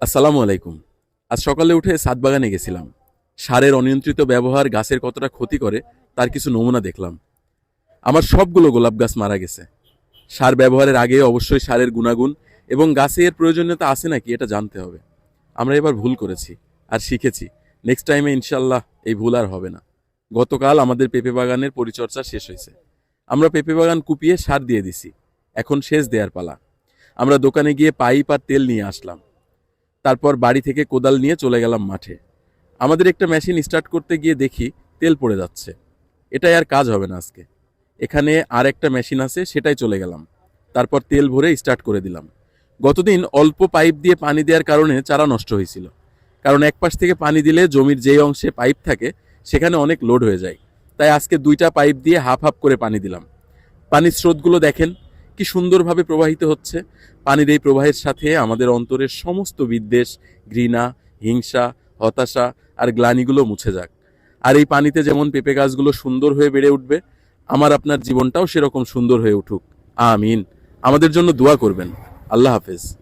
আসসালামু আলাইকুম। আজ সকালে উঠে ছাদ বাগানে গেছিলাম। সারের অনিয়ন্ত্রিত ব্যবহার গাছের কতটা ক্ষতি করে তার কিছু নমুনা দেখলাম। আমার সবগুলো গোলাপ গাছ মারা গেছে। সার ব্যবহারের আগে অবশ্যই সারের গুণাগুণ এবং গাছে এর প্রয়োজনীয়তা আছে নাকি এটা জানতে হবে। আমরা এবার ভুল করেছি আর শিখেছি। নেক্সট টাইমে ইনশাল্লাহ এই ভুল আর হবে না। গতকাল আমাদের পেঁপে বাগানের পরিচর্যা শেষ হয়েছে। আমরা পেঁপে বাগান কুপিয়ে সার দিয়ে দিছি। এখন সেচ দেওয়ার পালা। আমরা দোকানে গিয়ে পাইপ আর তেল নিয়ে আসলাম। তারপর বাড়ি থেকে কোদাল নিয়ে চলে গেলাম মাঠে। আমাদের একটা মেশিন স্টার্ট করতে গিয়ে দেখি তেল পড়ে যাচ্ছে। এটাই আর কাজ হবে না আজকে। এখানে আর একটা মেশিন আছে, সেটাই চলে গেলাম। তারপর তেল ভরে স্টার্ট করে দিলাম। গতদিন অল্প পাইপ দিয়ে পানি দেওয়ার কারণে চারা নষ্ট হয়েছিল। কারণ এক পাশ থেকে পানি দিলে জমির যেই অংশে পাইপ থাকে সেখানে অনেক লোড হয়ে যায়। তাই আজকে দুইটা পাইপ দিয়ে হাফ হাফ করে পানি দিলাম। পানির স্রোতগুলো দেখেন কি সুন্দরভাবে প্রবাহিত হচ্ছে। পানির এই প্রবাহের সাথে আমাদের অন্তরের সমস্ত বিদ্বেষ, ঘৃণা, হিংসা, হতাশা আর গ্লানিগুলো মুছে যাক। আর এই পানিতে যেমন পেঁপে গাছগুলো সুন্দর হয়ে বেড়ে উঠবে, আমার আপনার জীবনটাও সেরকম সুন্দর হয়ে উঠুক। আমিন। আমাদের জন্য দোয়া করবেন। আল্লাহ হাফেজ।